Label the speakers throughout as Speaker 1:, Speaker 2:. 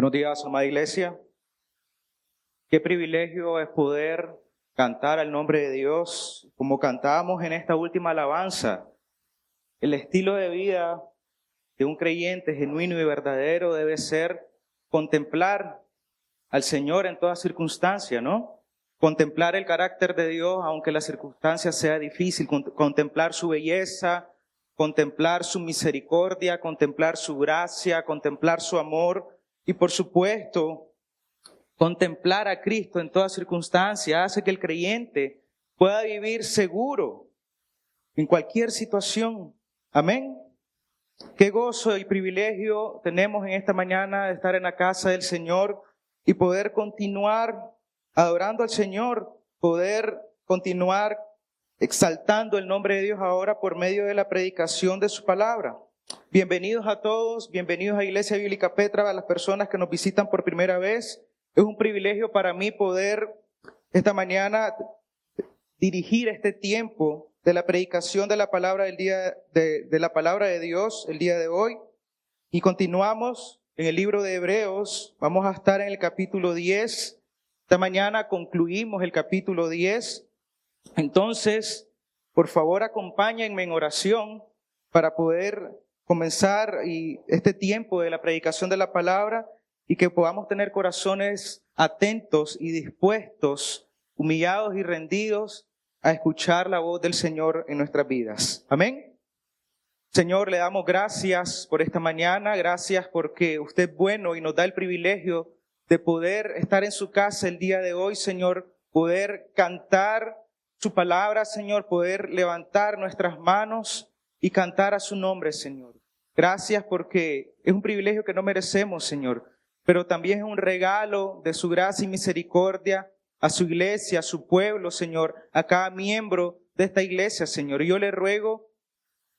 Speaker 1: Buenos días, amada iglesia. Qué privilegio es poder cantar al nombre de Dios, como cantábamos en esta última alabanza. El estilo de vida de un creyente genuino y verdadero debe ser contemplar al Señor en toda circunstancia, ¿no? Contemplar el carácter de Dios, aunque la circunstancia sea difícil, contemplar su belleza, contemplar su misericordia, contemplar su gracia, contemplar su amor y, por supuesto, contemplar a Cristo en toda circunstancia hace que el creyente pueda vivir seguro en cualquier situación. Amén. Qué gozo y privilegio tenemos en esta mañana de estar en la casa del Señor y poder continuar adorando al Señor, poder continuar exaltando el nombre de Dios ahora por medio de la predicación de su palabra. Bienvenidos a todos, bienvenidos a Iglesia Bíblica Petra, a las personas que nos visitan por primera vez. Es un privilegio para mí poder esta mañana dirigir este tiempo de la predicación de la palabra del día de la palabra de Dios el día de hoy. Y continuamos en el libro de Hebreos. Vamos a estar en el capítulo 10. Esta mañana concluimos el capítulo 10. Entonces, por favor, acompáñenme en oración para poder comenzar este tiempo de la predicación de la palabra y que podamos tener corazones atentos y dispuestos, humillados y rendidos a escuchar la voz del Señor en nuestras vidas. Amén. Señor, le damos gracias por esta mañana, gracias porque usted es bueno y nos da el privilegio de poder estar en su casa el día de hoy, Señor, poder cantar su palabra, Señor, poder levantar nuestras manos y cantar a su nombre, Señor. Gracias porque es un privilegio que no merecemos, Señor, pero también es un regalo de su gracia y misericordia a su iglesia, a su pueblo, Señor, a cada miembro de esta iglesia, Señor. Y yo le ruego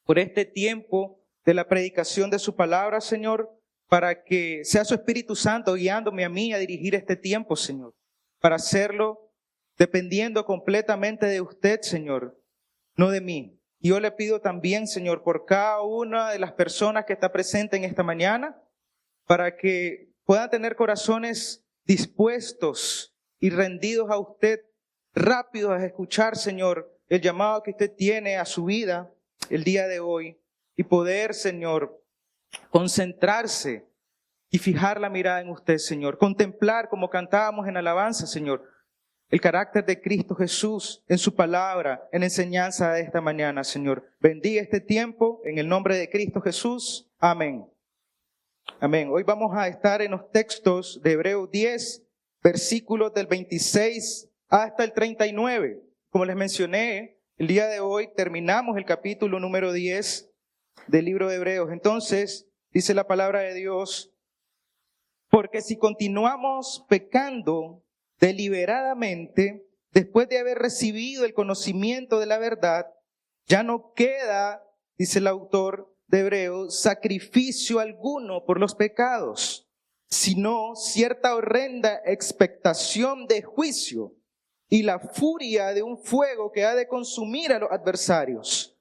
Speaker 1: por este tiempo de la predicación de su palabra, Señor, para que sea su Espíritu Santo guiándome a mí a dirigir este tiempo, Señor, para hacerlo dependiendo completamente de usted, Señor, no de mí. Y yo le pido también, Señor, por cada una de las personas que está presente en esta mañana, para que puedan tener corazones dispuestos y rendidos a usted, rápidos a escuchar, Señor, el llamado que usted tiene a su vida el día de hoy y poder, Señor, concentrarse y fijar la mirada en usted, Señor. Contemplar, como cantábamos en alabanza, Señor, el carácter de Cristo Jesús en su palabra, en enseñanza de esta mañana, Señor. Bendiga este tiempo en el nombre de Cristo Jesús. Amén. Amén. Hoy vamos a estar en los textos de Hebreos 10, versículos del 26 hasta el 39. Como les mencioné, el día de hoy terminamos el capítulo número 10 del libro de Hebreos. Entonces, dice la palabra de Dios, porque si continuamos pecando deliberadamente, después de haber recibido el conocimiento de la verdad, ya no queda, dice el autor de Hebreos, sacrificio alguno por los pecados, sino cierta horrenda expectación de juicio y la furia de un fuego que ha de consumir a los adversarios.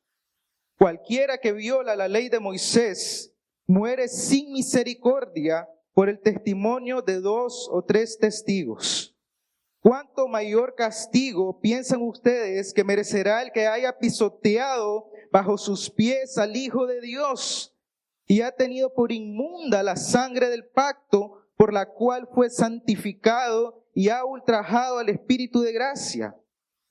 Speaker 1: Cualquiera que viola la ley de Moisés muere sin misericordia por el testimonio de 2 o 3 testigos. ¿Cuánto mayor castigo piensan ustedes que merecerá el que haya pisoteado bajo sus pies al Hijo de Dios y ha tenido por inmunda la sangre del pacto por la cual fue santificado y ha ultrajado al Espíritu de gracia?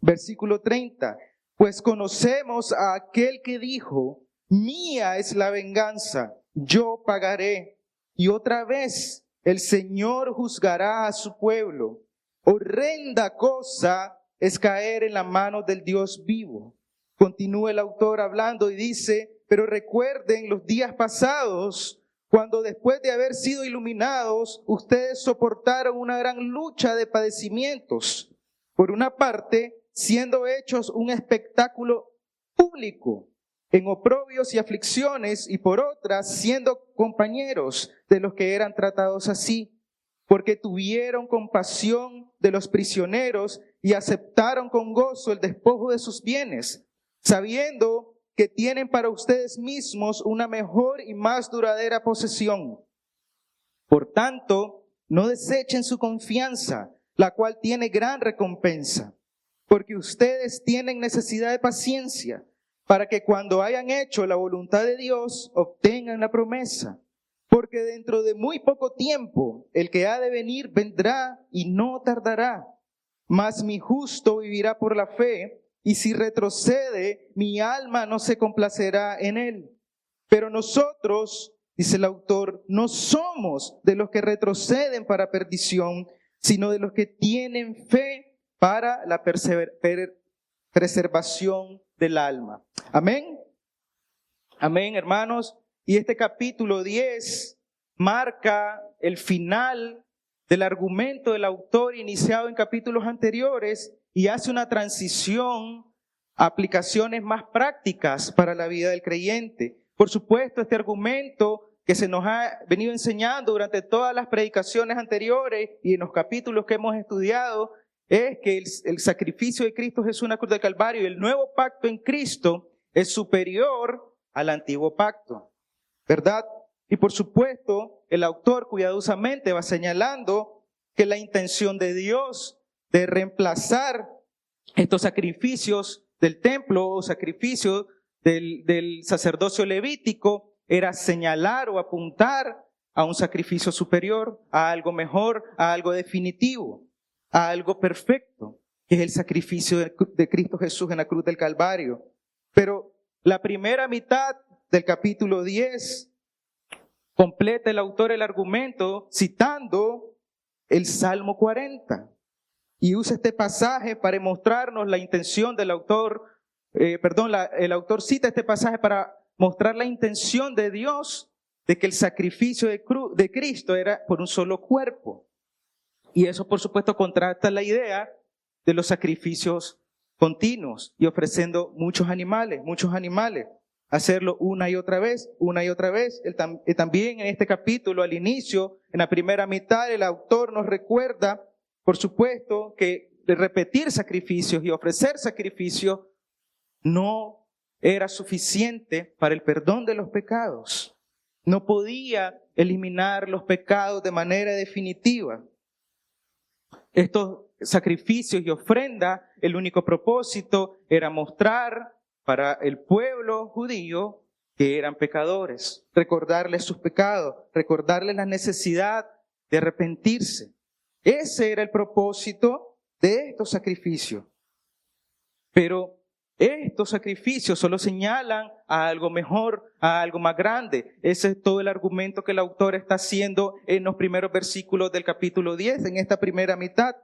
Speaker 1: Versículo 30. Pues conocemos a aquel que dijo, mía es la venganza, yo pagaré. Y otra vez el Señor juzgará a su pueblo. Horrenda cosa es caer en la mano del Dios vivo. Continúa el autor hablando y dice, pero recuerden los días pasados, cuando después de haber sido iluminados, ustedes soportaron una gran lucha de padecimientos. Por una parte, siendo hechos un espectáculo público, en oprobios y aflicciones, y por otra, siendo compañeros de los que eran tratados así, porque tuvieron compasión de los prisioneros y aceptaron con gozo el despojo de sus bienes, sabiendo que tienen para ustedes mismos una mejor y más duradera posesión. Por tanto, no desechen su confianza, la cual tiene gran recompensa, porque ustedes tienen necesidad de paciencia, para que cuando hayan hecho la voluntad de Dios, obtengan la promesa. Porque dentro de muy poco tiempo, el que ha de venir vendrá y no tardará. Mas mi justo vivirá por la fe, y si retrocede, mi alma no se complacerá en él. Pero nosotros, dice el autor, no somos de los que retroceden para perdición, sino de los que tienen fe para la preservación del alma. Amén. Amén, hermanos. Y este capítulo 10 marca el final del argumento del autor iniciado en capítulos anteriores y hace una transición a aplicaciones más prácticas para la vida del creyente. Por supuesto, este argumento que se nos ha venido enseñando durante todas las predicaciones anteriores y en los capítulos que hemos estudiado es que el sacrificio de Cristo Jesús en la cruz del Calvario y el nuevo pacto en Cristo es superior al antiguo pacto, ¿verdad? Y por supuesto, el autor cuidadosamente va señalando que la intención de Dios de reemplazar estos sacrificios del templo o sacrificios del sacerdocio levítico era señalar o apuntar a un sacrificio superior, a algo mejor, a algo definitivo, a algo perfecto, que es el sacrificio de Cristo Jesús en la cruz del Calvario. Pero la primera mitad del capítulo 10 completa el autor el argumento citando el Salmo 40 y usa este pasaje para mostrarnos la intención del autor, el autor cita este pasaje para mostrar la intención de Dios de que el sacrificio de Cristo era por un solo cuerpo. Y eso, por supuesto, contrasta la idea de los sacrificios continuos y ofreciendo muchos animales. Hacerlo una y otra vez. También en este capítulo, al inicio, en la primera mitad, el autor nos recuerda, por supuesto, que de repetir sacrificios y ofrecer sacrificios no era suficiente para el perdón de los pecados. No podía eliminar los pecados de manera definitiva. Estos sacrificios y ofrendas, el único propósito era mostrar para el pueblo judío que eran pecadores, recordarles sus pecados, recordarles la necesidad de arrepentirse. Ese era el propósito de estos sacrificios. Pero estos sacrificios solo señalan a algo mejor, a algo más grande. Ese es todo el argumento que el autor está haciendo en los primeros versículos del capítulo 10, en esta primera mitad.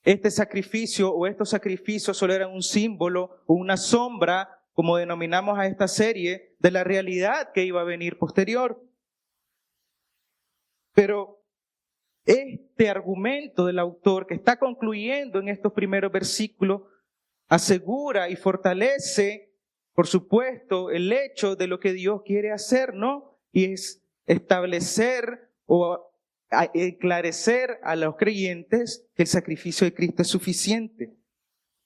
Speaker 1: Este sacrificio o estos sacrificios solo eran un símbolo o una sombra, como denominamos a esta serie, de la realidad que iba a venir posterior. Pero este argumento del autor que está concluyendo en estos primeros versículos asegura y fortalece, por supuesto, el hecho de lo que Dios quiere hacer, ¿no? Y es establecer o esclarecer a los creyentes que el sacrificio de Cristo es suficiente.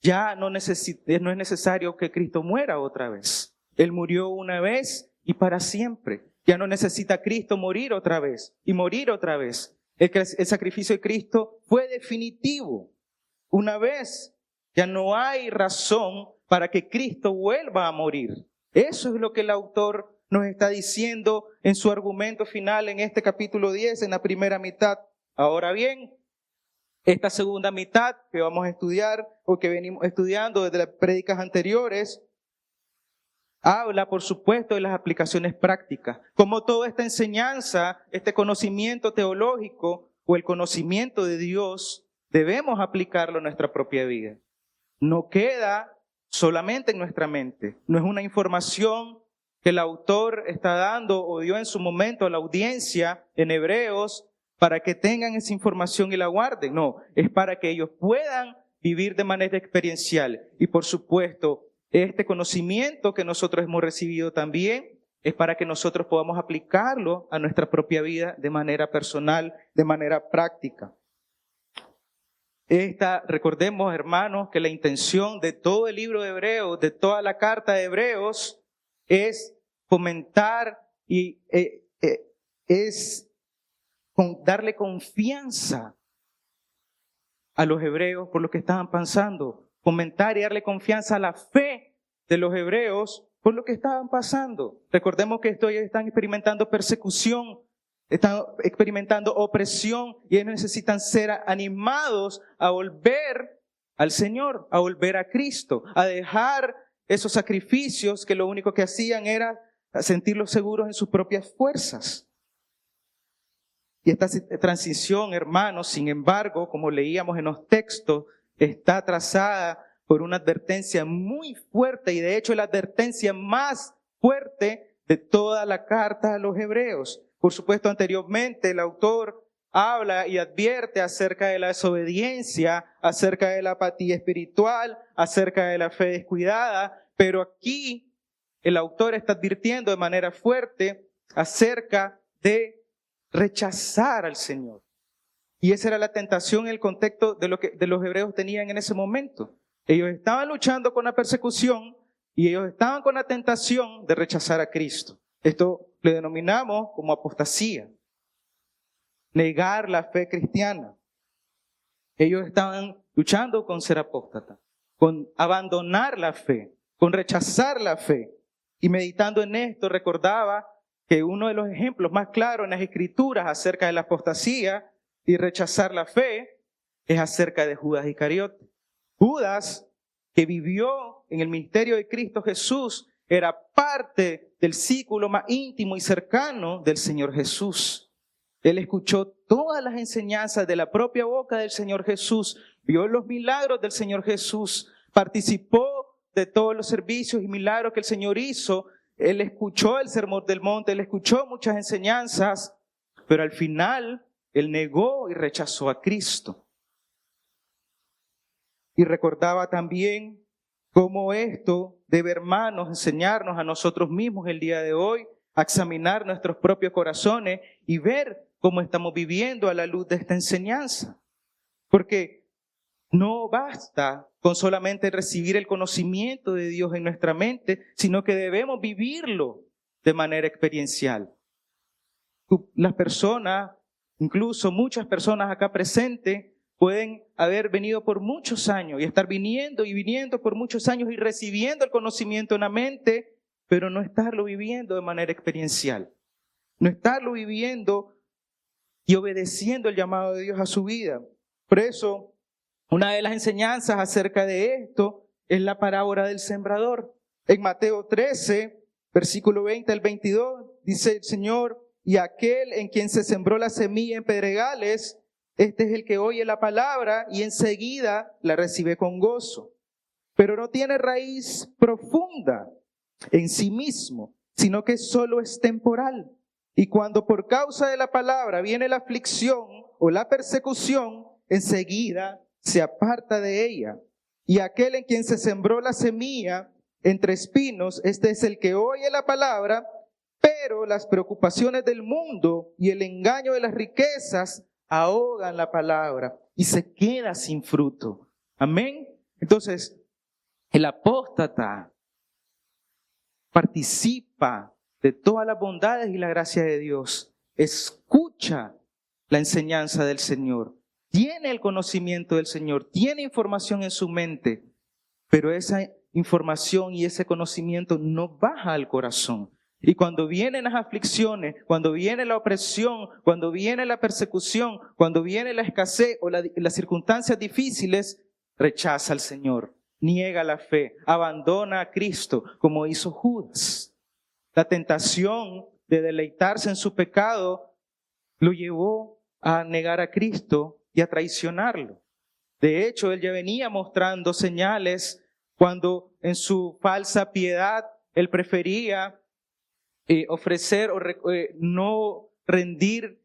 Speaker 1: Ya no es necesario que Cristo muera otra vez. Él murió una vez y para siempre. Ya no necesita Cristo morir otra vez y morir otra vez. El sacrificio de Cristo fue definitivo. Una vez ya no hay razón para que Cristo vuelva a morir. Eso es lo que el autor nos está diciendo en su argumento final en este capítulo 10, en la primera mitad. Ahora bien, esta segunda mitad que vamos a estudiar o que venimos estudiando desde las prédicas anteriores, habla, por supuesto, de las aplicaciones prácticas. Como toda esta enseñanza, este conocimiento teológico o el conocimiento de Dios, debemos aplicarlo en nuestra propia vida. No queda solamente en nuestra mente. No es una información que el autor está dando o dio en su momento a la audiencia en Hebreos para que tengan esa información y la guarden. No, es para que ellos puedan vivir de manera experiencial. Y por supuesto, este conocimiento que nosotros hemos recibido también es para que nosotros podamos aplicarlo a nuestra propia vida de manera personal, de manera práctica. Recordemos, hermanos, que la intención de todo el libro de Hebreos, de toda la carta de Hebreos, es fomentar darle confianza a los hebreos por lo que estaban pasando. Fomentar y darle confianza a la fe de los hebreos por lo que estaban pasando. Recordemos que ellos están experimentando persecución, están experimentando opresión y ellos necesitan ser animados a volver al Señor, a volver a Cristo, a dejar esos sacrificios que lo único que hacían era sentirlos seguros en sus propias fuerzas. Y esta transición, hermanos, sin embargo, como leíamos en los textos, está trazada por una advertencia muy fuerte y de hecho la advertencia más fuerte de toda la carta a los hebreos. Por supuesto, anteriormente el autor habla y advierte acerca de la desobediencia, acerca de la apatía espiritual, acerca de la fe descuidada, pero aquí el autor está advirtiendo de manera fuerte acerca de rechazar al Señor. Y esa era la tentación en el contexto de lo que los hebreos tenían en ese momento. Ellos estaban luchando con la persecución y ellos estaban con la tentación de rechazar a Cristo. Esto le denominamos como apostasía, negar la fe cristiana. Ellos estaban luchando con ser apóstata, con abandonar la fe, con rechazar la fe. Y meditando en esto recordaba que uno de los ejemplos más claros en las Escrituras acerca de la apostasía y rechazar la fe es acerca de Judas Iscariote. Judas, que vivió en el ministerio de Cristo Jesús, era parte del círculo más íntimo y cercano del Señor Jesús. Él escuchó todas las enseñanzas de la propia boca del Señor Jesús, vio los milagros del Señor Jesús, participó de todos los servicios y milagros que el Señor hizo. Él escuchó el Sermón del Monte, él escuchó muchas enseñanzas, pero al final él negó y rechazó a Cristo. Y recordaba también cómo esto debe, hermanos, enseñarnos a nosotros mismos el día de hoy, a examinar nuestros propios corazones y ver cómo estamos viviendo a la luz de esta enseñanza. Porque no basta con solamente recibir el conocimiento de Dios en nuestra mente, sino que debemos vivirlo de manera experiencial. Las personas, incluso muchas personas acá presentes, pueden haber venido por muchos años y estar viniendo y viniendo por muchos años y recibiendo el conocimiento en la mente, pero no estarlo viviendo de manera experiencial. No estarlo viviendo y obedeciendo el llamado de Dios a su vida. Por eso, una de las enseñanzas acerca de esto es la parábola del sembrador. En Mateo 13, versículo 20 al 22, dice el Señor: y aquel en quien se sembró la semilla en pedregales, este es el que oye la palabra y enseguida la recibe con gozo. Pero no tiene raíz profunda en sí mismo, sino que solo es temporal. Y cuando por causa de la palabra viene la aflicción o la persecución, enseguida se aparta de ella. Y aquel en quien se sembró la semilla entre espinos, este es el que oye la palabra, pero las preocupaciones del mundo y el engaño de las riquezas ahogan la palabra y se queda sin fruto. Amén. Entonces, el apóstata participa de todas las bondades y la gracia de Dios, escucha la enseñanza del Señor, tiene el conocimiento del Señor, tiene información en su mente, pero esa información y ese conocimiento no baja al corazón. Y cuando vienen las aflicciones, cuando viene la opresión, cuando viene la persecución, cuando viene la escasez o las circunstancias difíciles, rechaza al Señor, niega la fe, abandona a Cristo, como hizo Judas. La tentación de deleitarse en su pecado lo llevó a negar a Cristo y a traicionarlo. De hecho, él ya venía mostrando señales cuando en su falsa piedad él prefería ofrecer o no rendir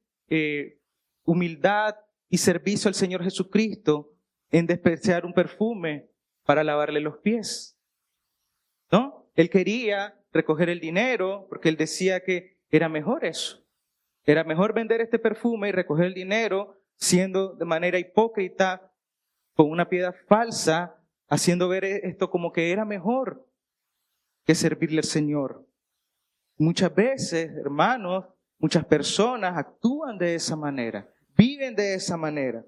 Speaker 1: humildad y servicio al Señor Jesucristo en despreciar un perfume para lavarle los pies, ¿no? Él quería recoger el dinero porque él decía que era mejor eso. Era mejor vender este perfume y recoger el dinero siendo de manera hipócrita, con una piedad falsa, haciendo ver esto como que era mejor que servirle al Señor. Muchas veces, hermanos, muchas personas actúan de esa manera, viven de esa manera.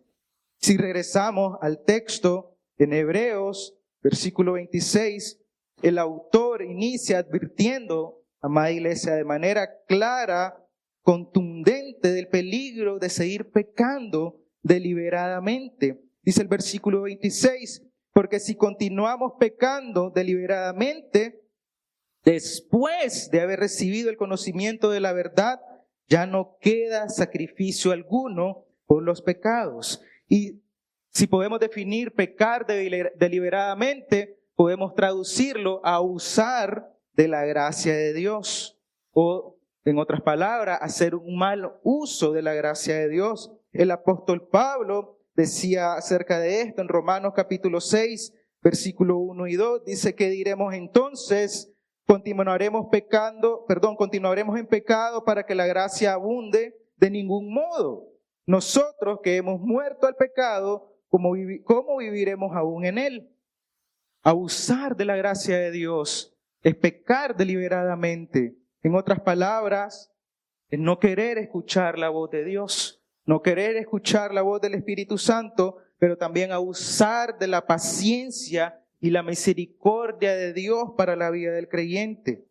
Speaker 1: Si regresamos al texto en Hebreos, versículo 26, el autor inicia advirtiendo, amada iglesia, de manera clara, contundente del peligro de seguir pecando deliberadamente. Dice el versículo 26, porque si continuamos pecando deliberadamente, después de haber recibido el conocimiento de la verdad, ya no queda sacrificio alguno por los pecados. Y si podemos definir pecar deliberadamente, podemos traducirlo a usar de la gracia de Dios. O, en otras palabras, hacer un mal uso de la gracia de Dios. El apóstol Pablo decía acerca de esto en Romanos capítulo 6, versículo 1 y 2. Dice, ¿qué diremos entonces? ¿Continuaremos en pecado para que la gracia abunde? De ningún modo. Nosotros que hemos muerto al pecado, ¿cómo viviremos aún en él? Abusar de la gracia de Dios es pecar deliberadamente. En otras palabras, es no querer escuchar la voz de Dios, no querer escuchar la voz del Espíritu Santo, pero también abusar de la paciencia y la misericordia de Dios para la vida del creyente.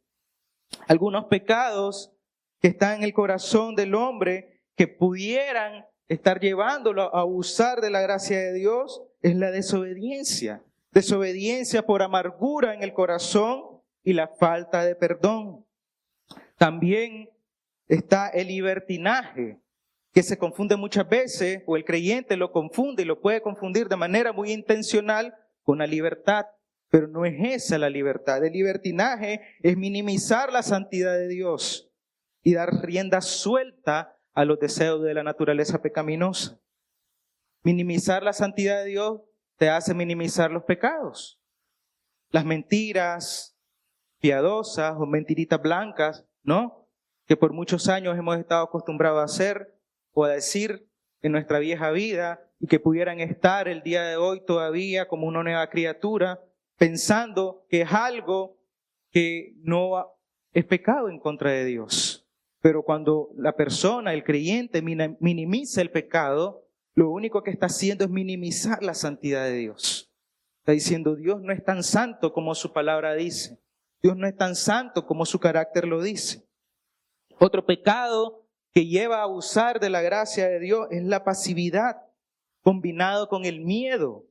Speaker 1: Algunos pecados que están en el corazón del hombre que pudieran estar llevándolo a abusar de la gracia de Dios es la desobediencia. Desobediencia por amargura en el corazón y la falta de perdón. También está el libertinaje, que se confunde muchas veces, o el creyente lo confunde y lo puede confundir de manera muy intencional con la libertad, pero no es esa la libertad. El libertinaje es minimizar la santidad de Dios y dar rienda suelta a los deseos de la naturaleza pecaminosa. Minimizar la santidad de Dios te hace minimizar los pecados. Las mentiras piadosas o mentiritas blancas, ¿no? Que por muchos años hemos estado acostumbrados a hacer o a decir en nuestra vieja vida y que pudieran estar el día de hoy todavía como una nueva criatura, pensando que es algo que no es pecado en contra de Dios. Pero cuando la persona, el creyente, minimiza el pecado, lo único que está haciendo es minimizar la santidad de Dios. Está diciendo, Dios no es tan santo como su palabra dice. Dios no es tan santo como su carácter lo dice. Otro pecado que lleva a abusar de la gracia de Dios es la pasividad, combinado con el miedo.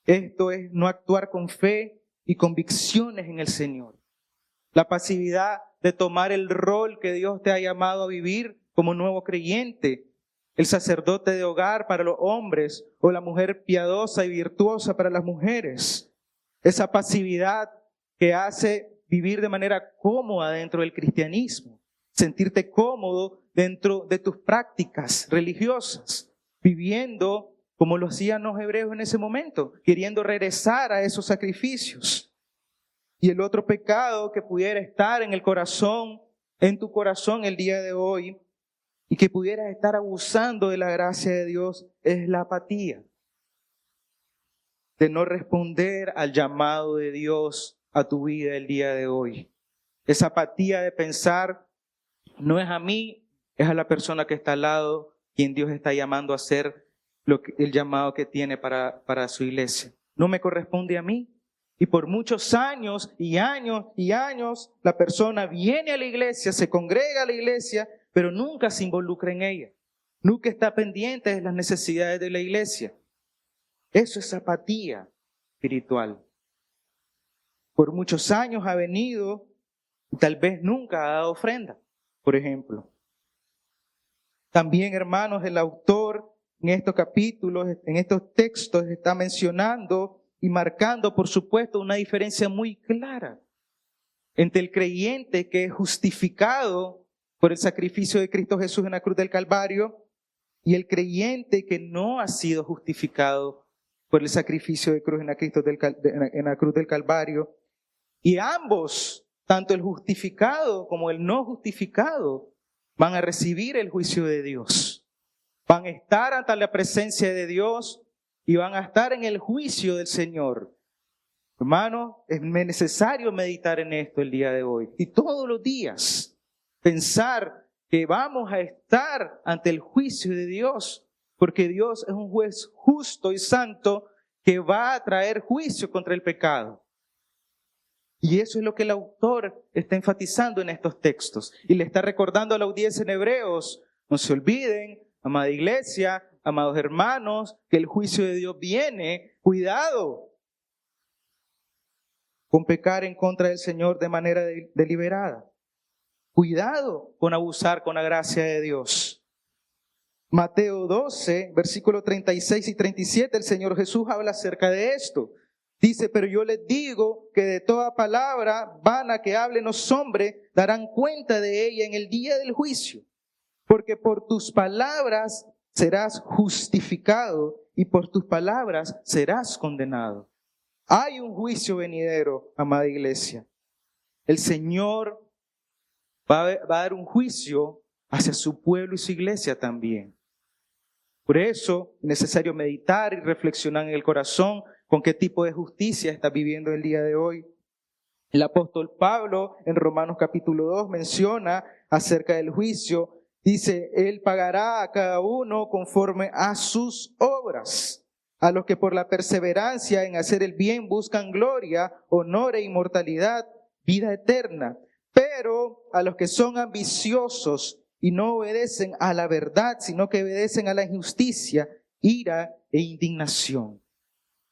Speaker 1: Esto es no actuar con fe y convicciones en el Señor. La pasividad de tomar el rol que Dios te ha llamado a vivir como nuevo creyente, el sacerdote de hogar para los hombres o la mujer piadosa y virtuosa para las mujeres. Esa pasividad que hace vivir de manera cómoda dentro del cristianismo, sentirte cómodo dentro de tus prácticas religiosas, viviendo como lo hacían los hebreos en ese momento, queriendo regresar a esos sacrificios. Y el otro pecado que pudiera estar en el corazón, en tu corazón el día de hoy, y que pudieras estar abusando de la gracia de Dios, es la apatía. De no responder al llamado de Dios a tu vida el día de hoy. Esa apatía de pensar, no es a mí, es a la persona que está al lado, quien Dios está llamando a hacer el llamado que tiene para su iglesia. No me corresponde a mí. Y por muchos años y años y años, la persona viene a la iglesia, se congrega a la iglesia, pero nunca se involucra en ella. Nunca está pendiente de las necesidades de la iglesia. Eso es apatía espiritual. Por muchos años ha venido y tal vez nunca ha dado ofrenda, por ejemplo. También, hermanos, el autor en estos capítulos, en estos textos, está mencionando y marcando, por supuesto, una diferencia muy clara entre el creyente que es justificado por el sacrificio de Cristo Jesús en la cruz del Calvario y el creyente que no ha sido justificado por el sacrificio de cruz en la cruz del Calvario. Y ambos, tanto el justificado como el no justificado, van a recibir el juicio de Dios. Van a estar ante la presencia de Dios y van a estar en el juicio del Señor. Hermanos, es necesario meditar en esto el día de hoy. Y todos los días pensar que vamos a estar ante el juicio de Dios, porque Dios es un juez justo y santo que va a traer juicio contra el pecado. Y eso es lo que el autor está enfatizando en estos textos. Y le está recordando a la audiencia en Hebreos: no se olviden, amada iglesia, amados hermanos, que el juicio de Dios viene. Cuidado con pecar en contra del Señor de manera deliberada. Cuidado con abusar con la gracia de Dios. Mateo 12, versículos 36 y 37, el Señor Jesús habla acerca de esto. Dice: pero yo les digo que de toda palabra vana que hablen los hombres, darán cuenta de ella en el día del juicio. Porque por tus palabras serás justificado y por tus palabras serás condenado. Hay un juicio venidero, amada iglesia. El Señor va a dar un juicio hacia su pueblo y su iglesia también. Por eso es necesario meditar y reflexionar en el corazón con qué tipo de justicia está viviendo el día de hoy. El apóstol Pablo en Romanos capítulo 2 menciona acerca del juicio. Dice: Él pagará a cada uno conforme a sus obras. A los que por la perseverancia en hacer el bien buscan gloria, honor e inmortalidad, vida eterna. Pero a los que son ambiciosos y no obedecen a la verdad, sino que obedecen a la injusticia, ira e indignación.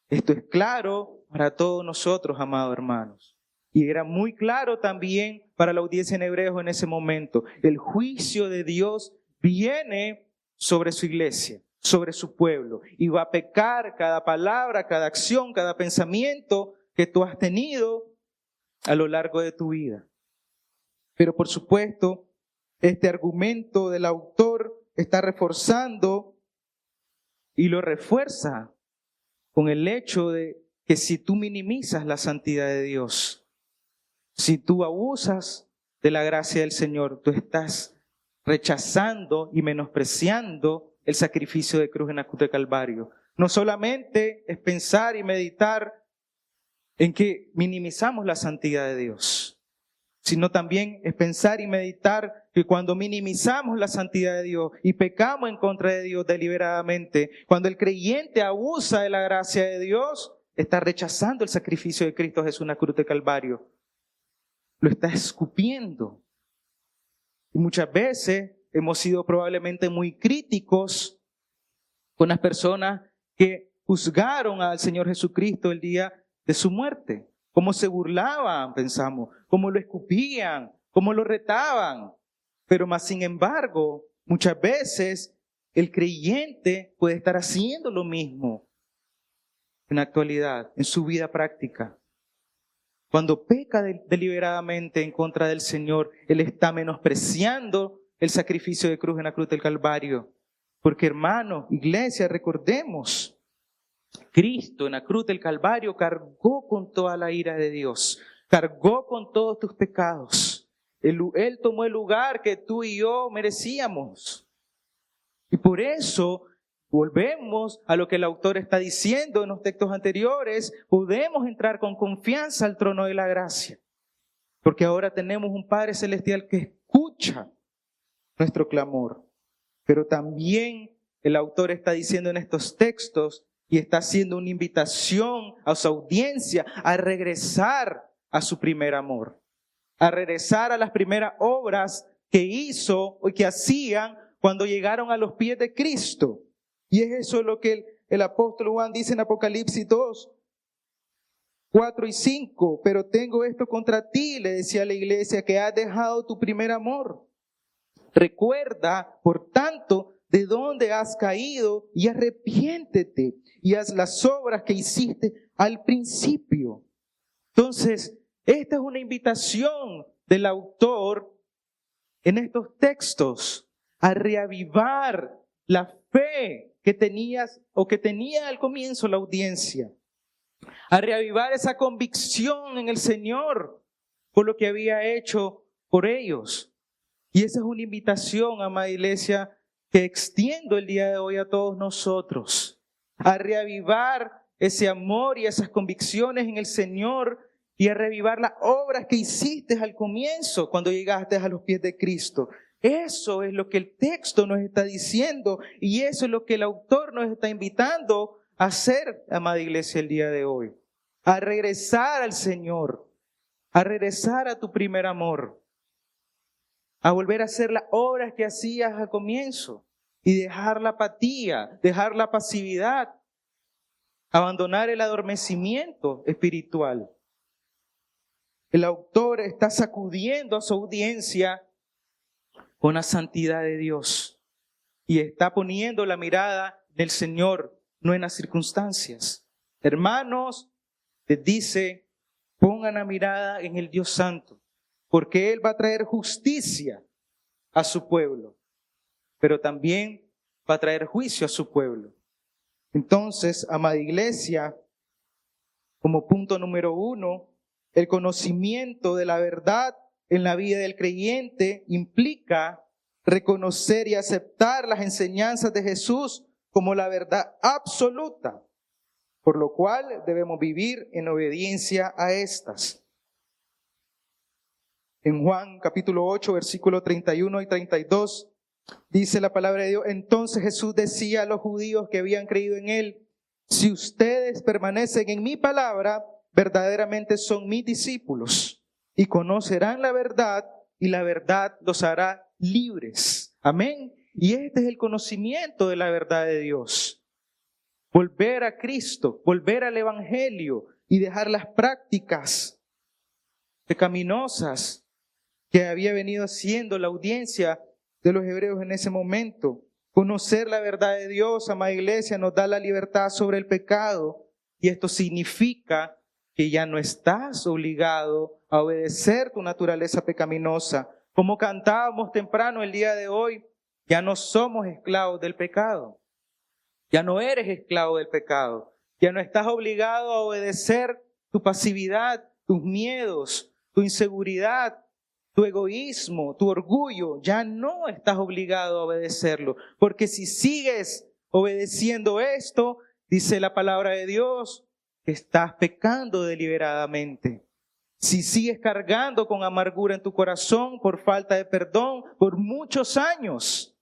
Speaker 1: Esto es claro para todos nosotros, amados hermanos. Y era muy claro también para la audiencia en Hebreos en ese momento. El juicio de Dios viene sobre su iglesia, sobre su pueblo. Y va a pecar cada palabra, cada acción, cada pensamiento que tú has tenido a lo largo de tu vida. Pero por supuesto, este argumento del autor está reforzando y lo refuerza con el hecho de que si tú minimizas la santidad de Dios, si tú abusas de la gracia del Señor, tú estás rechazando y menospreciando el sacrificio de cruz en la cruz de Calvario. No solamente es pensar y meditar en que minimizamos la santidad de Dios, sino también es pensar y meditar que cuando minimizamos la santidad de Dios y pecamos en contra de Dios deliberadamente, cuando el creyente abusa de la gracia de Dios, está rechazando el sacrificio de Cristo Jesús en la cruz de Calvario. Lo está escupiendo. Y muchas veces hemos sido probablemente muy críticos con las personas que juzgaron al Señor Jesucristo el día de su muerte. Cómo se burlaban, pensamos, cómo lo escupían, cómo lo retaban. Pero más sin embargo, muchas veces el creyente puede estar haciendo lo mismo en la actualidad, en su vida práctica. Cuando peca deliberadamente en contra del Señor, Él está menospreciando el sacrificio de cruz en la cruz del Calvario. Porque hermano, iglesia, recordemos, Cristo en la cruz del Calvario cargó con toda la ira de Dios, cargó con todos tus pecados. Él tomó el lugar que tú y yo merecíamos. Y por eso volvemos a lo que el autor está diciendo en los textos anteriores. Podemos entrar con confianza al trono de la gracia, porque ahora tenemos un Padre Celestial que escucha nuestro clamor. Pero también el autor está diciendo en estos textos y está haciendo una invitación a su audiencia a regresar a su primer amor, a regresar a las primeras obras que hizo o que hacían cuando llegaron a los pies de Cristo. Y es eso lo que el apóstol Juan dice en Apocalipsis 2, 4 y 5. Pero tengo esto contra ti, le decía a la iglesia, que has dejado tu primer amor. Recuerda, por tanto, de dónde has caído y arrepiéntete y haz las obras que hiciste al principio. Entonces, esta es una invitación del autor en estos textos a reavivar la fe que tenías o que tenía al comienzo la audiencia, a reavivar esa convicción en el Señor por lo que había hecho por ellos. Y esa es una invitación, amada iglesia, que extiendo el día de hoy a todos nosotros, a reavivar ese amor y esas convicciones en el Señor y a reavivar las obras que hiciste al comienzo cuando llegaste a los pies de Cristo. Eso es lo que el texto nos está diciendo y eso es lo que el autor nos está invitando a hacer, amada iglesia, el día de hoy. A regresar al Señor, a regresar a tu primer amor, a volver a hacer las obras que hacías al comienzo y dejar la apatía, dejar la pasividad, abandonar el adormecimiento espiritual. El autor está sacudiendo a su audiencia con la santidad de Dios y está poniendo la mirada en el Señor, no en las circunstancias. Hermanos, les dice, pongan la mirada en el Dios Santo, porque Él va a traer justicia a su pueblo, pero también va a traer juicio a su pueblo. Entonces, amada iglesia, como punto número 1, el conocimiento de la verdad en la vida del creyente implica reconocer y aceptar las enseñanzas de Jesús como la verdad absoluta, por lo cual debemos vivir en obediencia a estas. En Juan capítulo 8, versículo 31 y 32, dice la palabra de Dios: entonces Jesús decía a los judíos que habían creído en Él, si ustedes permanecen en mi palabra, verdaderamente son mis discípulos y conocerán la verdad y la verdad los hará libres. Amén. Y este es el conocimiento de la verdad de Dios. Volver a Cristo, volver al Evangelio y dejar las prácticas pecaminosas que había venido haciendo la audiencia de los hebreos en ese momento. Conocer la verdad de Dios, amada iglesia, nos da la libertad sobre el pecado y esto significa que ya no estás obligado a obedecer tu naturaleza pecaminosa. Como cantábamos temprano el día de hoy, ya no somos esclavos del pecado. Ya no eres esclavo del pecado. Ya no estás obligado a obedecer tu pasividad, tus miedos, tu inseguridad, tu egoísmo, tu orgullo. Ya no estás obligado a obedecerlo. Porque si sigues obedeciendo esto, dice la palabra de Dios, que estás pecando deliberadamente. Si sigues cargando con amargura en tu corazón por falta de perdón por muchos años,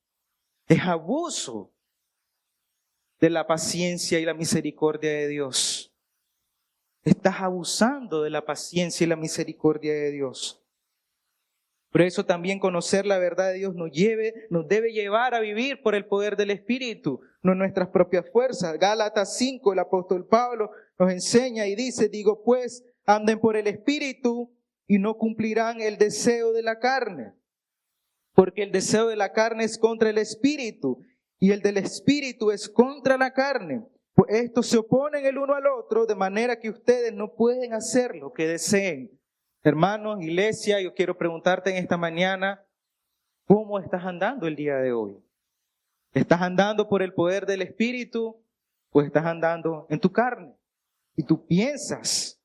Speaker 1: es abuso de la paciencia y la misericordia de Dios. Estás abusando de la paciencia y la misericordia de Dios. Por eso también conocer la verdad de Dios nos debe llevar a vivir por el poder del Espíritu, no nuestras propias fuerzas. Gálatas 5, el apóstol Pablo nos enseña y dice, digo pues, anden por el Espíritu y no cumplirán el deseo de la carne. Porque el deseo de la carne es contra el Espíritu y el del Espíritu es contra la carne. Pues estos se oponen el uno al otro de manera que ustedes no pueden hacer lo que deseen. Hermanos, iglesia, yo quiero preguntarte en esta mañana, ¿cómo estás andando el día de hoy? ¿Estás andando por el poder del Espíritu o estás andando en tu carne? Y tú piensas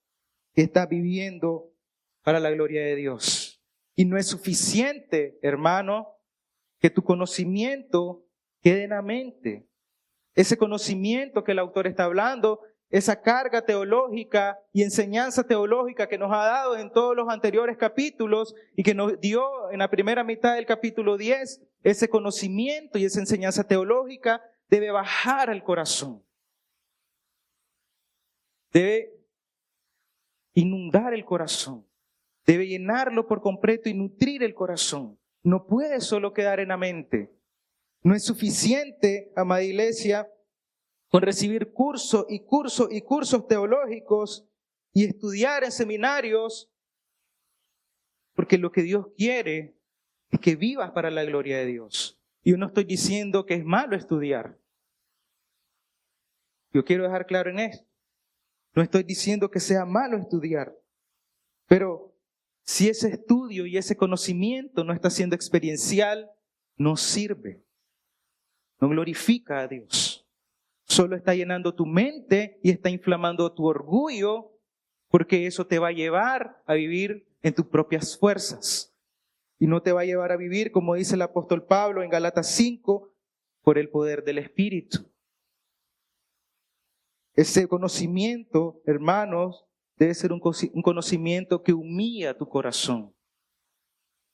Speaker 1: que estás viviendo para la gloria de Dios. Y no es suficiente, hermano, que tu conocimiento quede en la mente. Ese conocimiento que el autor está hablando, esa carga teológica y enseñanza teológica que nos ha dado en todos los anteriores capítulos y que nos dio en la primera mitad del capítulo 10, ese conocimiento y esa enseñanza teológica debe bajar al corazón. Debe inundar el corazón. Debe llenarlo por completo y nutrir el corazón. No puede solo quedar en la mente. No es suficiente, amada iglesia, con recibir cursos y cursos teológicos y estudiar en seminarios, porque lo que Dios quiere es que vivas para la gloria de Dios. Y yo no estoy diciendo que es malo estudiar. Yo quiero dejar claro en esto. No estoy diciendo que sea malo estudiar, pero si ese estudio y ese conocimiento no está siendo experiencial, no sirve, no glorifica a Dios. Solo está llenando tu mente y está inflamando tu orgullo, porque eso te va a llevar a vivir en tus propias fuerzas. Y no te va a llevar a vivir, como dice el apóstol Pablo en Gálatas 5, por el poder del Espíritu. Ese conocimiento, hermanos, debe ser un conocimiento que humilla tu corazón,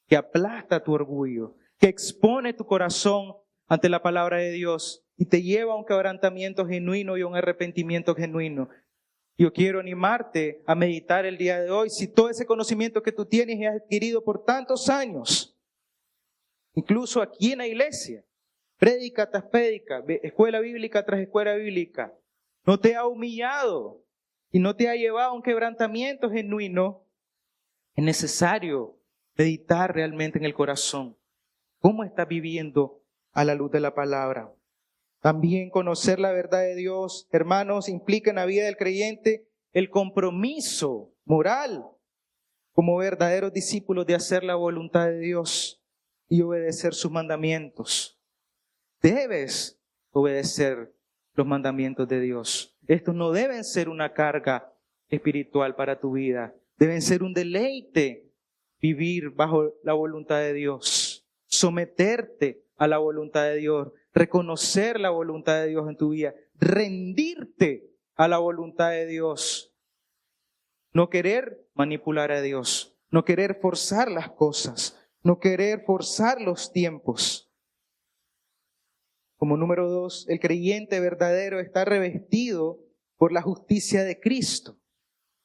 Speaker 1: que aplasta tu orgullo, que expone tu corazón ante la palabra de Dios y te lleva a un quebrantamiento genuino y a un arrepentimiento genuino. Yo quiero animarte a meditar el día de hoy si todo ese conocimiento que tú tienes y has adquirido por tantos años, incluso aquí en la iglesia, prédica tras prédica, escuela bíblica tras escuela bíblica, no te ha humillado y no te ha llevado a un quebrantamiento genuino, es necesario meditar realmente en el corazón. ¿Cómo estás viviendo a la luz de la palabra? También conocer la verdad de Dios, hermanos, implica en la vida del creyente el compromiso moral como verdaderos discípulos de hacer la voluntad de Dios y obedecer sus mandamientos. Debes obedecer los mandamientos de Dios. Estos no deben ser una carga espiritual para tu vida. Deben ser un deleite vivir bajo la voluntad de Dios. Someterte a la voluntad de Dios. Reconocer la voluntad de Dios en tu vida. Rendirte a la voluntad de Dios. No querer manipular a Dios. No querer forzar las cosas. No querer forzar los tiempos. Como número 2, el creyente verdadero está revestido por la justicia de Cristo.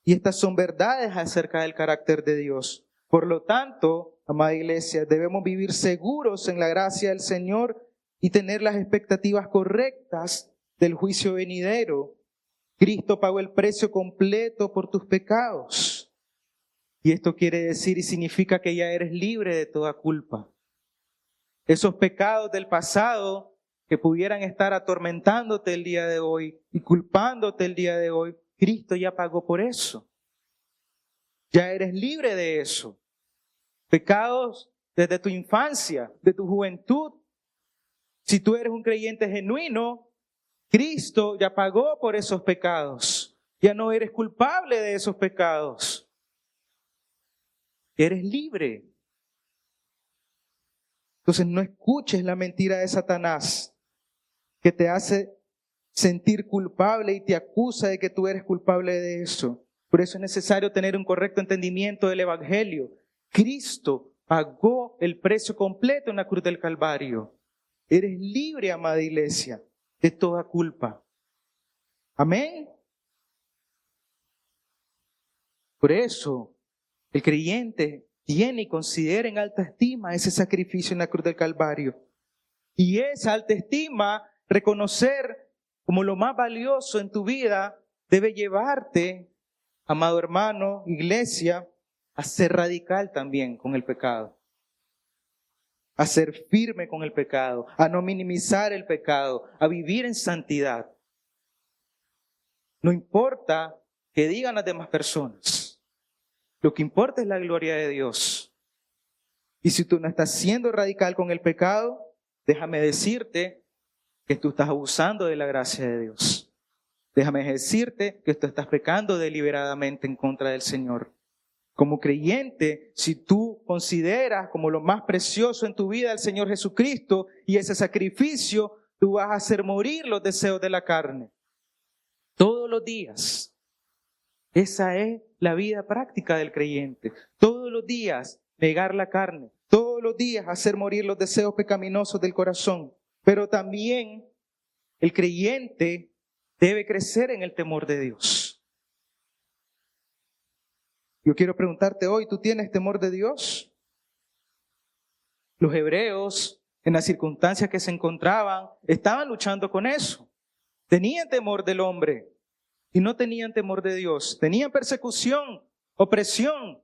Speaker 1: Y estas son verdades acerca del carácter de Dios. Por lo tanto, amada iglesia, debemos vivir seguros en la gracia del Señor y tener las expectativas correctas del juicio venidero. Cristo pagó el precio completo por tus pecados. Y esto quiere decir y significa que ya eres libre de toda culpa. Esos pecados del pasado que pudieran estar atormentándote el día de hoy y culpándote el día de hoy, Cristo ya pagó por eso. Ya eres libre de eso. Pecados desde tu infancia, de tu juventud. Si tú eres un creyente genuino, Cristo ya pagó por esos pecados. Ya no eres culpable de esos pecados. Eres libre. Entonces no escuches la mentira de Satanás que te hace sentir culpable y te acusa de que tú eres culpable de eso. Por eso es necesario tener un correcto entendimiento del Evangelio. Cristo pagó el precio completo en la cruz del Calvario. Eres libre, amada iglesia, de toda culpa. Amén. Por eso, el creyente tiene y considera en alta estima ese sacrificio en la cruz del Calvario. Y esa alta estima, reconocer como lo más valioso en tu vida, debe llevarte, amado hermano, iglesia, a ser radical también con el pecado. A ser firme con el pecado, a no minimizar el pecado, a vivir en santidad. No importa que digan las demás personas. Lo que importa es la gloria de Dios. Y si tú no estás siendo radical con el pecado, déjame decirte que tú estás abusando de la gracia de Dios. Déjame decirte que tú estás pecando deliberadamente en contra del Señor. Como creyente, si tú consideras como lo más precioso en tu vida al Señor Jesucristo y ese sacrificio, tú vas a hacer morir los deseos de la carne. Todos los días. Esa es la vida práctica del creyente. Todos los días negar la carne. Todos los días hacer morir los deseos pecaminosos del corazón. Pero también el creyente debe crecer en el temor de Dios. Yo quiero preguntarte hoy, ¿tú tienes temor de Dios? Los hebreos, en las circunstancias que se encontraban, estaban luchando con eso. Tenían temor del hombre y no tenían temor de Dios. Tenían persecución, opresión,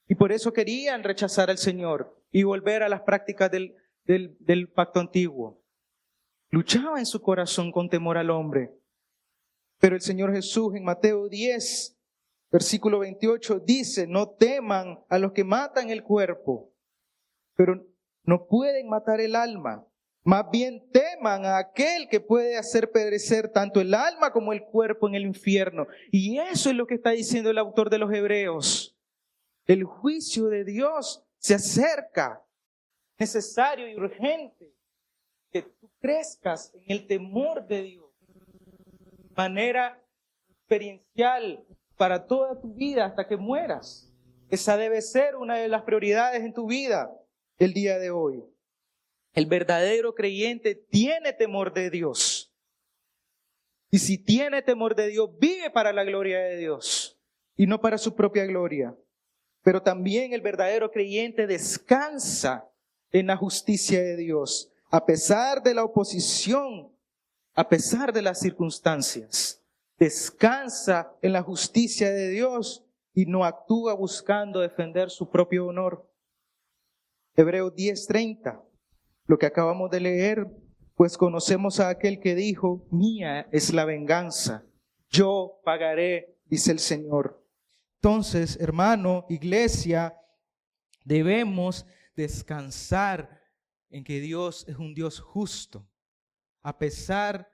Speaker 1: y por eso querían rechazar al Señor y volver a las prácticas del pacto antiguo. Luchaba en su corazón con temor al hombre. Pero el Señor Jesús en Mateo 10, versículo 28, dice, no teman a los que matan el cuerpo, pero no pueden matar el alma. Más bien teman a aquel que puede hacer perecer tanto el alma como el cuerpo en el infierno. Y eso es lo que está diciendo el autor de los Hebreos. El juicio de Dios se acerca. Necesario y urgente que tú crezcas en el temor de Dios. De manera experiencial para toda tu vida hasta que mueras. Esa debe ser una de las prioridades en tu vida el día de hoy. El verdadero creyente tiene temor de Dios. Y si tiene temor de Dios, vive para la gloria de Dios y no para su propia gloria. Pero también el verdadero creyente descansa en la justicia de Dios, a pesar de la oposición, a pesar de las circunstancias. Descansa en la justicia de Dios y no actúa buscando defender su propio honor. Hebreos 10:30, lo que acabamos de leer, pues conocemos a aquel que dijo, mía es la venganza, yo pagaré, dice el Señor. Entonces, hermano, iglesia, debemos descansar en que Dios es un Dios justo. A pesar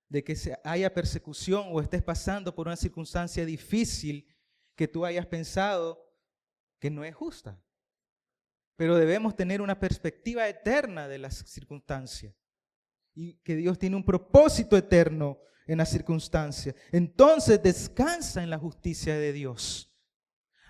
Speaker 1: de que haya persecución o estés pasando por una circunstancia difícil que tú hayas pensado que no es justa. Pero debemos tener una perspectiva eterna de las circunstancias y que Dios tiene un propósito eterno en las circunstancias. Entonces descansa en la justicia de Dios.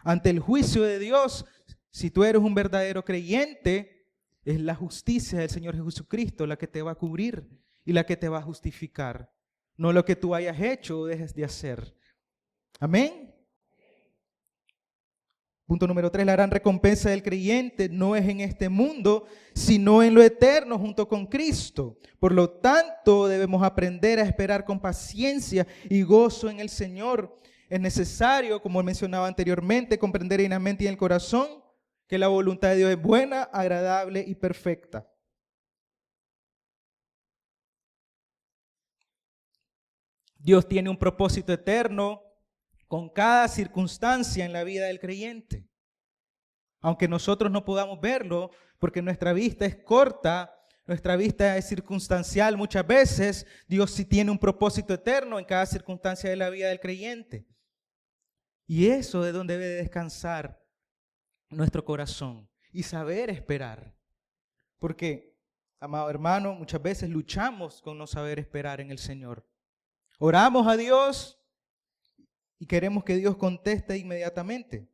Speaker 1: Ante el juicio de Dios, si tú eres un verdadero creyente, es la justicia del Señor Jesucristo la que te va a cubrir y la que te va a justificar, no lo que tú hayas hecho o dejes de hacer. Amén. Punto número 3, la gran recompensa del creyente no es en este mundo, sino en lo eterno junto con Cristo. Por lo tanto, debemos aprender a esperar con paciencia y gozo en el Señor. Es necesario, como mencionaba anteriormente, comprender en la mente y en el corazón que la voluntad de Dios es buena, agradable y perfecta. Dios tiene un propósito eterno con cada circunstancia en la vida del creyente. Aunque nosotros no podamos verlo, porque nuestra vista es corta, nuestra vista es circunstancial muchas veces, Dios sí tiene un propósito eterno en cada circunstancia de la vida del creyente. Y eso es donde debe descansar nuestro corazón y saber esperar. Porque, amado hermano, muchas veces luchamos con no saber esperar en el Señor. Oramos a Dios y queremos que Dios conteste inmediatamente.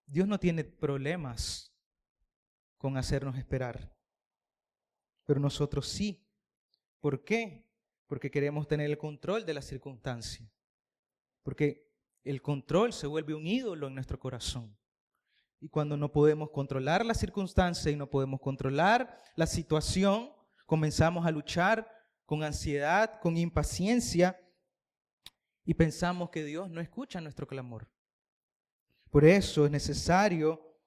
Speaker 1: Dios no tiene problemas con hacernos esperar, pero nosotros sí. ¿Por qué? Porque queremos tener el control de la circunstancia. Porque el control se vuelve un ídolo en nuestro corazón. Y cuando no podemos controlar la circunstancia y no podemos controlar la situación, comenzamos a luchar con ansiedad, con impaciencia y pensamos que Dios no escucha nuestro clamor. Por eso es necesario,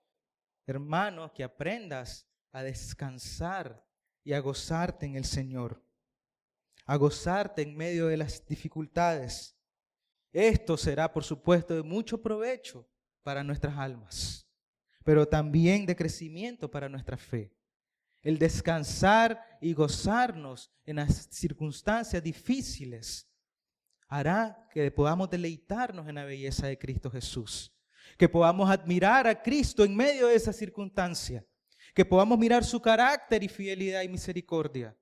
Speaker 1: hermano, que aprendas a descansar y a gozarte en el Señor, a gozarte en medio de las dificultades. Esto será, por supuesto, de mucho provecho para nuestras almas, pero también de crecimiento para nuestra fe. El descansar y gozarnos en las circunstancias difíciles hará que podamos deleitarnos en la belleza de Cristo Jesús, que podamos admirar a Cristo en medio de esa circunstancia, que podamos mirar su carácter y fidelidad y misericordia.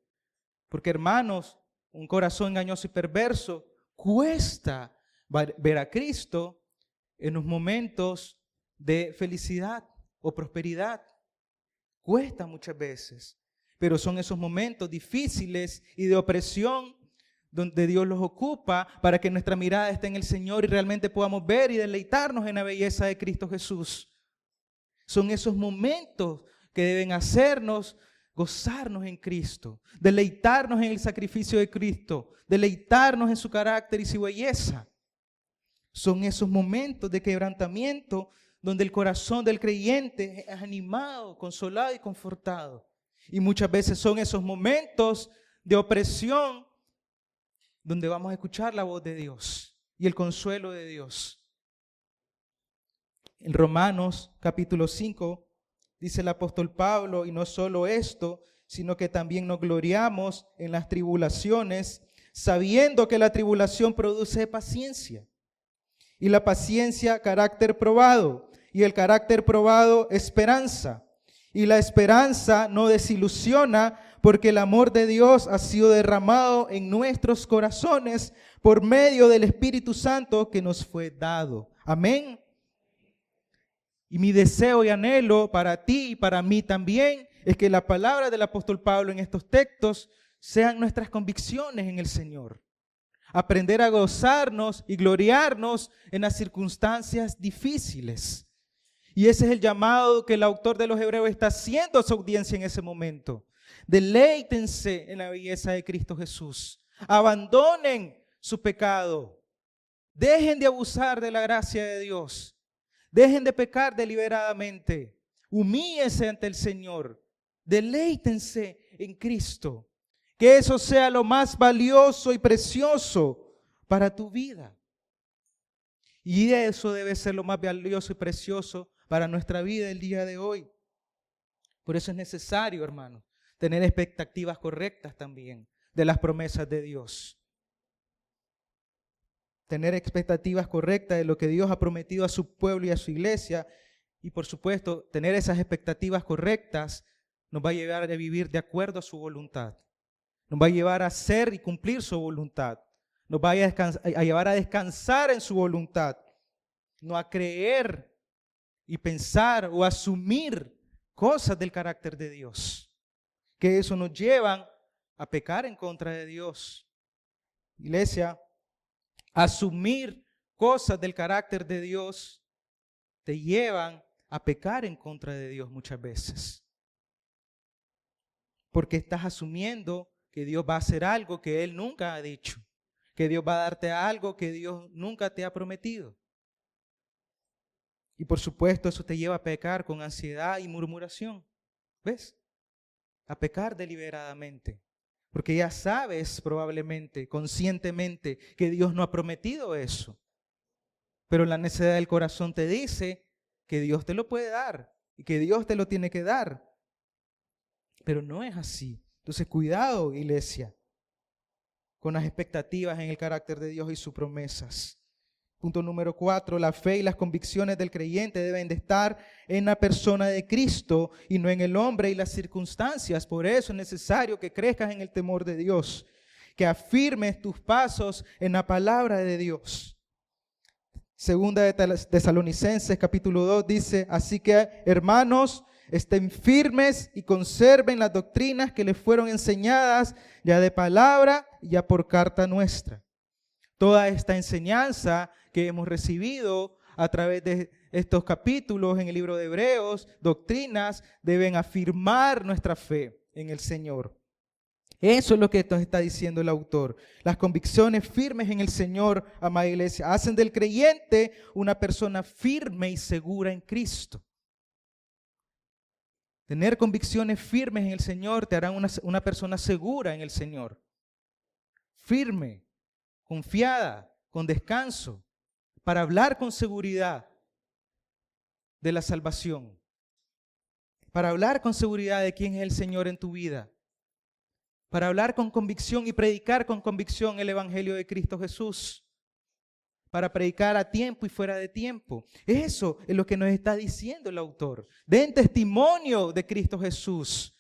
Speaker 1: Porque, hermanos, un corazón engañoso y perverso cuesta ver a Cristo en los momentos de felicidad o prosperidad. Cuesta muchas veces, pero son esos momentos difíciles y de opresión donde Dios los ocupa para que nuestra mirada esté en el Señor y realmente podamos ver y deleitarnos en la belleza de Cristo Jesús. Son esos momentos que deben hacernos gozarnos en Cristo, deleitarnos en el sacrificio de Cristo, deleitarnos en su carácter y su belleza. Son esos momentos de quebrantamiento donde el corazón del creyente es animado, consolado y confortado. Y muchas veces son esos momentos de opresión donde vamos a escuchar la voz de Dios y el consuelo de Dios. En Romanos capítulo 5 dice el apóstol Pablo, y no solo esto, sino que también nos gloriamos en las tribulaciones, sabiendo que la tribulación produce paciencia. Y la paciencia, carácter probado. Y el carácter probado, esperanza. Y la esperanza no desilusiona, porque el amor de Dios ha sido derramado en nuestros corazones por medio del Espíritu Santo que nos fue dado. Amén.
Speaker 2: Y mi deseo y anhelo para ti y para mí también es que la palabra del apóstol Pablo en estos textos sean nuestras convicciones en el Señor. Aprender a gozarnos y gloriarnos en las circunstancias difíciles. Y ese es el llamado que el autor de los Hebreos está haciendo a su audiencia en ese momento. Deleítense en la belleza de Cristo Jesús. Abandonen su pecado. Dejen de abusar de la gracia de Dios. Dejen de pecar deliberadamente. Humíllense ante el Señor. Deleítense en Cristo. Que eso sea lo más valioso y precioso para tu vida. Y eso debe ser lo más valioso y precioso para nuestra vida el día de hoy. Por eso es necesario, hermano, tener expectativas correctas también de las promesas de Dios. Tener expectativas correctas de lo que Dios ha prometido a su pueblo y a su iglesia. Y por supuesto, tener esas expectativas correctas nos va a llevar a vivir de acuerdo a su voluntad. Nos va a llevar a hacer y cumplir su voluntad. Nos va a llevar a descansar en su voluntad. No a creer y pensar o asumir cosas del carácter de Dios. Que eso nos llevan a pecar en contra de Dios. Iglesia, asumir cosas del carácter de Dios te llevan a pecar en contra de Dios muchas veces. Porque estás asumiendo que Dios va a hacer algo que Él nunca ha dicho. Que Dios va a darte algo que Dios nunca te ha prometido. Y por supuesto eso te lleva a pecar con ansiedad y murmuración. ¿Ves? A pecar deliberadamente. Porque ya sabes probablemente, conscientemente, que Dios no ha prometido eso. Pero la necedad del corazón te dice que Dios te lo puede dar y que Dios te lo tiene que dar. Pero no es así. Entonces cuidado, iglesia, con las expectativas en el carácter de Dios y sus promesas. Punto número 4, la fe y las convicciones del creyente deben de estar en la persona de Cristo y no en el hombre y las circunstancias. Por eso es necesario que crezcas en el temor de Dios, que afirmes tus pasos en la palabra de Dios. Segunda de Tesalonicenses capítulo 2 dice, así que hermanos, estén firmes y conserven las doctrinas que les fueron enseñadas ya de palabra y ya por carta nuestra. Toda esta enseñanza que hemos recibido a través de estos capítulos en el libro de Hebreos, doctrinas, deben afirmar nuestra fe en el Señor. Eso es lo que nos está diciendo el autor. Las convicciones firmes en el Señor, amada iglesia, hacen del creyente una persona firme y segura en Cristo. Tener convicciones firmes en el Señor te harán una persona segura en el Señor. Firme, confiada, con descanso, para hablar con seguridad de la salvación, para hablar con seguridad de quién es el Señor en tu vida, para hablar con convicción y predicar con convicción el Evangelio de Cristo Jesús, para predicar a tiempo y fuera de tiempo. Eso es lo que nos está diciendo el autor. Den testimonio de Cristo Jesús,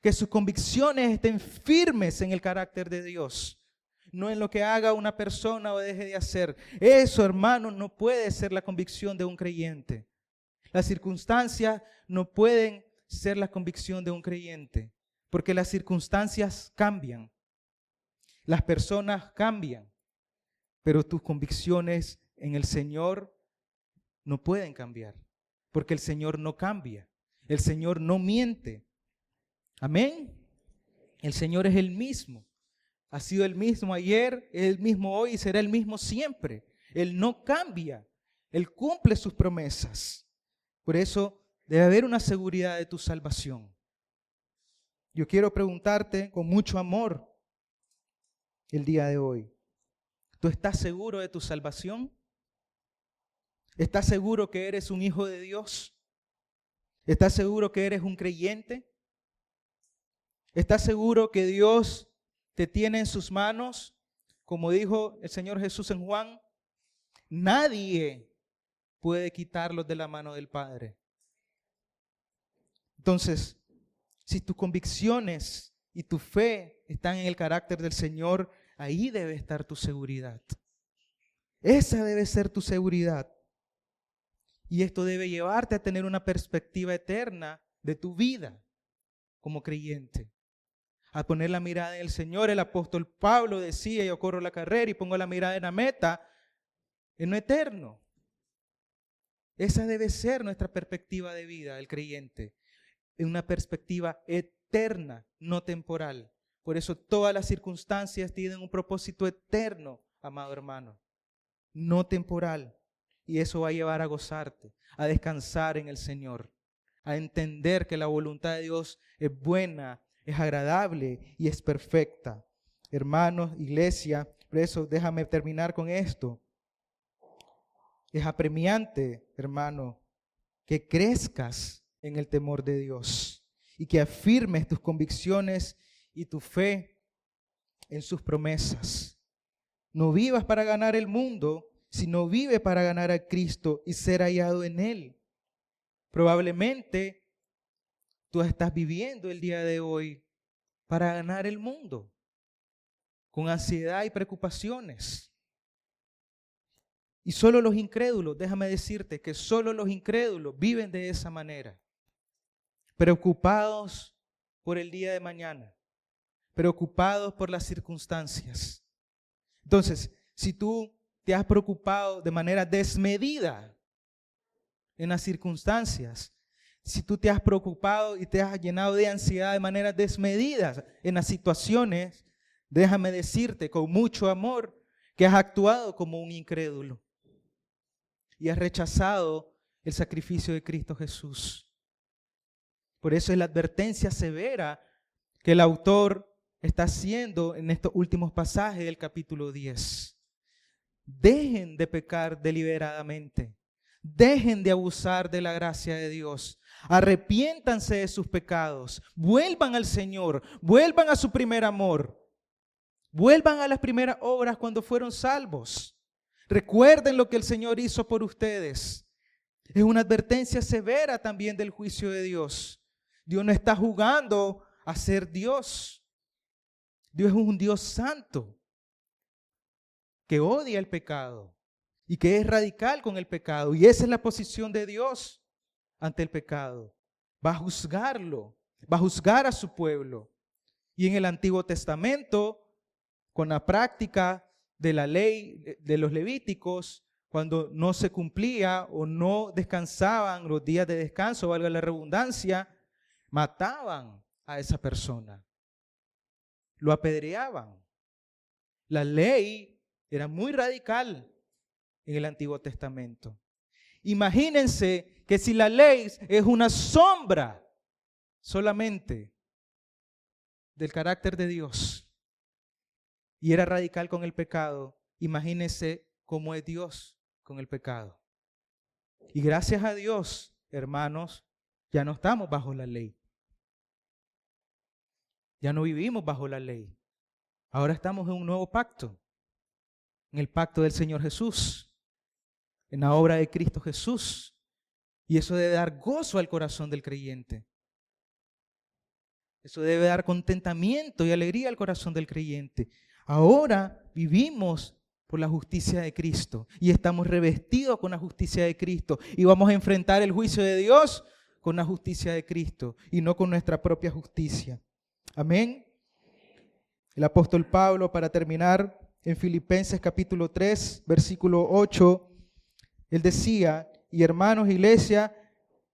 Speaker 2: que sus convicciones estén firmes en el carácter de Dios. No en lo que haga una persona o deje de hacer. Eso, hermano, no puede ser la convicción de un creyente. Las circunstancias no pueden ser la convicción de un creyente, porque las circunstancias cambian. Las personas cambian, pero tus convicciones en el Señor no pueden cambiar, porque el Señor no cambia. El Señor no miente. Amén. El Señor es el mismo. Ha sido el mismo ayer, es el mismo hoy y será el mismo siempre. Él no cambia, Él cumple sus promesas. Por eso debe haber una seguridad de tu salvación. Yo quiero preguntarte con mucho amor el día de hoy. ¿Tú estás seguro de tu salvación? ¿Estás seguro que eres un hijo de Dios? ¿Estás seguro que eres un creyente? ¿Estás seguro que Dios te tiene en sus manos? Como dijo el Señor Jesús en Juan, nadie puede quitarlos de la mano del Padre. Entonces, si tus convicciones y tu fe están en el carácter del Señor, ahí debe estar tu seguridad. Esa debe ser tu seguridad. Y esto debe llevarte a tener una perspectiva eterna de tu vida como creyente. A poner la mirada en el Señor. El apóstol Pablo decía, yo corro la carrera y pongo la mirada en la meta, en lo eterno. Esa debe ser nuestra perspectiva de vida del creyente. En una perspectiva eterna, no temporal. Por eso todas las circunstancias tienen un propósito eterno, amado hermano. No temporal. Y eso va a llevar a gozarte, a descansar en el Señor, a entender que la voluntad de Dios es buena, es agradable y es perfecta. Hermanos, iglesia, por eso déjame terminar con esto. Es apremiante, hermano, que crezcas en el temor de Dios y que afirmes tus convicciones y tu fe en sus promesas. No vivas para ganar el mundo, sino vive para ganar a Cristo y ser hallado en Él. Probablemente tú estás viviendo el día de hoy para ganar el mundo, con ansiedad y preocupaciones. Y solo los incrédulos, déjame decirte que solo los incrédulos viven de esa manera, preocupados por el día de mañana, preocupados por las circunstancias. Entonces, si tú te has preocupado de manera desmedida en las circunstancias, si tú te has preocupado y te has llenado de ansiedad de manera desmedida en las situaciones, déjame decirte con mucho amor que has actuado como un incrédulo y has rechazado el sacrificio de Cristo Jesús. Por eso es la advertencia severa que el autor está haciendo en estos últimos pasajes del capítulo 10. Dejen de pecar deliberadamente. Dejen de abusar de la gracia de Dios. Arrepiéntanse de sus pecados. Vuelvan al Señor. Vuelvan a su primer amor. Vuelvan a las primeras obras cuando fueron salvos. Recuerden lo que el Señor hizo por ustedes. Es una advertencia severa también del juicio de Dios. Dios no está jugando a ser Dios. Dios es un Dios santo que odia el pecado y que es radical con el pecado. Y esa es la posición de Dios ante el pecado. Va a juzgarlo, va a juzgar a su pueblo. Y en el Antiguo Testamento, con la práctica de la ley de los levíticos, cuando no se cumplía o no descansaban los días de descanso, valga la redundancia, mataban a esa persona. Lo apedreaban. La ley era muy radical en el Antiguo Testamento. Imagínense que si la ley es una sombra solamente del carácter de Dios y era radical con el pecado, imagínense cómo es Dios con el pecado. Y gracias a Dios, hermanos, ya no estamos bajo la ley. Ya no vivimos bajo la ley. Ahora estamos en un nuevo pacto, en el pacto del Señor Jesús, en la obra de Cristo Jesús. Y eso debe dar gozo al corazón del creyente. Eso debe dar contentamiento y alegría al corazón del creyente. Ahora vivimos por la justicia de Cristo y estamos revestidos con la justicia de Cristo y vamos a enfrentar el juicio de Dios con la justicia de Cristo y no con nuestra propia justicia. Amén. El apóstol Pablo, para terminar, en Filipenses capítulo 3, versículo 8, él decía: y hermanos, iglesia,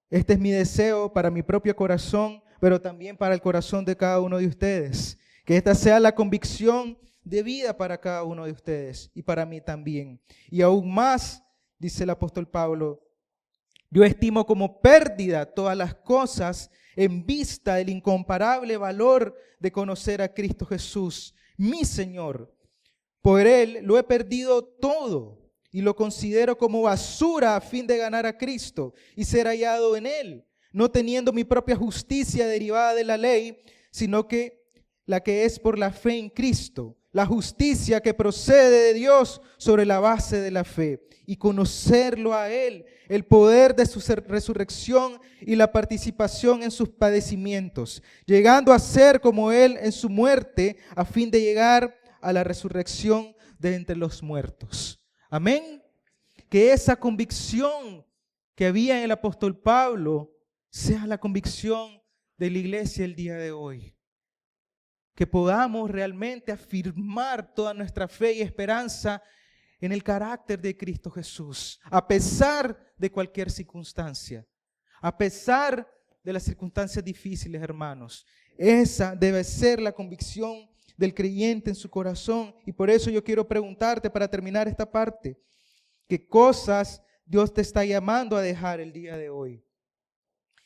Speaker 2: este es mi deseo para mi propio corazón, pero también para el corazón de cada uno de ustedes. Que esta sea la convicción de vida para cada uno de ustedes y para mí también. Y aún más, dice el apóstol Pablo, yo estimo como pérdida todas las cosas en vista del incomparable valor de conocer a Cristo Jesús, mi Señor. Por Él lo he perdido todo y lo considero como basura a fin de ganar a Cristo y ser hallado en Él, no teniendo mi propia justicia derivada de la ley, sino que la que es por la fe en Cristo, la justicia que procede de Dios sobre la base de la fe, y conocerlo a Él, el poder de su resurrección y la participación en sus padecimientos, llegando a ser como Él en su muerte, a fin de llegar a la resurrección de entre los muertos. Amén. Que esa convicción que había en el apóstol Pablo sea la convicción de la iglesia el día de hoy. Que podamos realmente afirmar toda nuestra fe y esperanza en el carácter de Cristo Jesús, a pesar de cualquier circunstancia, a pesar de las circunstancias difíciles, hermanos. Esa debe ser la convicción del creyente en su corazón. Y por eso yo quiero preguntarte para terminar esta parte, ¿qué cosas Dios te está llamando a dejar el día de hoy?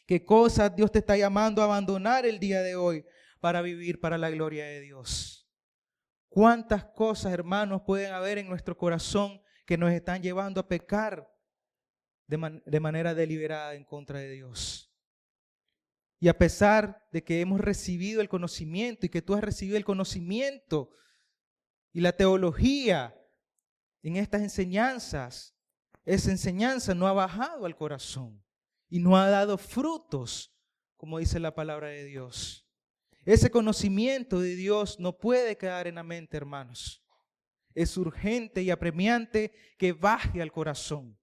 Speaker 2: ¿Qué cosas Dios te está llamando a abandonar el día de hoy para vivir para la gloria de Dios? ¿Cuántas cosas, hermanos, pueden haber en nuestro corazón que nos están llevando a pecar de manera deliberada en contra de Dios? Y a pesar de que hemos recibido el conocimiento y que tú has recibido el conocimiento y la teología en estas enseñanzas, esa enseñanza no ha bajado al corazón y no ha dado frutos, como dice la palabra de Dios. Ese conocimiento de Dios no puede quedar en la mente, hermanos. Es urgente y apremiante que baje al corazón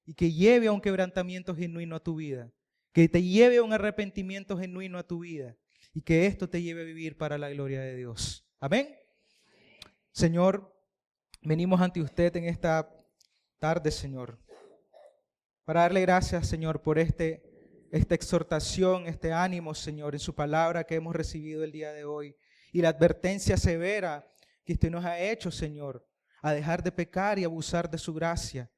Speaker 2: y que lleve a un quebrantamiento genuino a tu vida, que te lleve a un arrepentimiento genuino a tu vida y que esto te lleve a vivir para la gloria de Dios. Amén. Señor, venimos ante usted en esta tarde, Señor, para darle gracias, Señor, por esta exhortación, este ánimo, Señor, en su palabra que hemos recibido el día de hoy y la advertencia severa que usted nos ha hecho, Señor, a dejar de pecar y abusar de su gracia,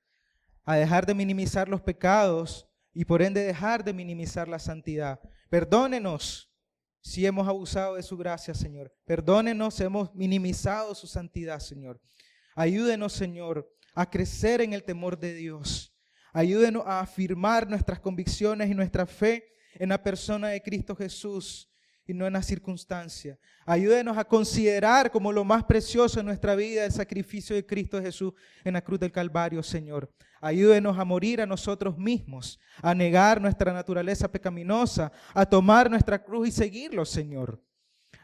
Speaker 2: a dejar de minimizar los pecados y por ende dejar de minimizar la santidad. Perdónenos si hemos abusado de su gracia, Señor. Perdónenos si hemos minimizado su santidad, Señor. Ayúdenos, Señor, a crecer en el temor de Dios. Ayúdenos a afirmar nuestras convicciones y nuestra fe en la persona de Cristo Jesús y no en la circunstancia. Ayúdenos a considerar como lo más precioso en nuestra vida el sacrificio de Cristo Jesús en la cruz del Calvario, Señor. Ayúdenos a morir a nosotros mismos, a negar nuestra naturaleza pecaminosa, a tomar nuestra cruz y seguirlo, Señor.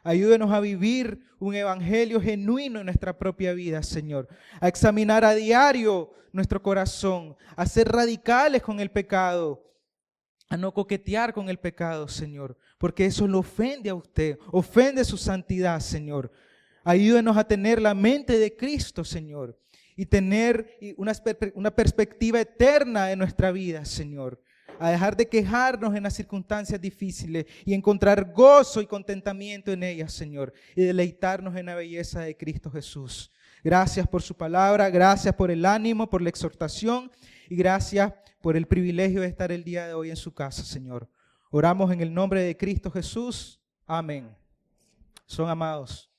Speaker 2: Ayúdenos a vivir un evangelio genuino en nuestra propia vida, Señor. A examinar a diario nuestro corazón, a ser radicales con el pecado, a no coquetear con el pecado, Señor, porque eso lo ofende a usted, ofende su santidad, Señor. Ayúdenos a tener la mente de Cristo, Señor, y tener una perspectiva eterna de nuestra vida, Señor. A dejar de quejarnos en las circunstancias difíciles y encontrar gozo y contentamiento en ellas, Señor, y deleitarnos en la belleza de Cristo Jesús. Gracias por su palabra, gracias por el ánimo, por la exhortación y gracias por el privilegio de estar el día de hoy en su casa, Señor. Oramos en el nombre de Cristo Jesús. Amén. Son amados.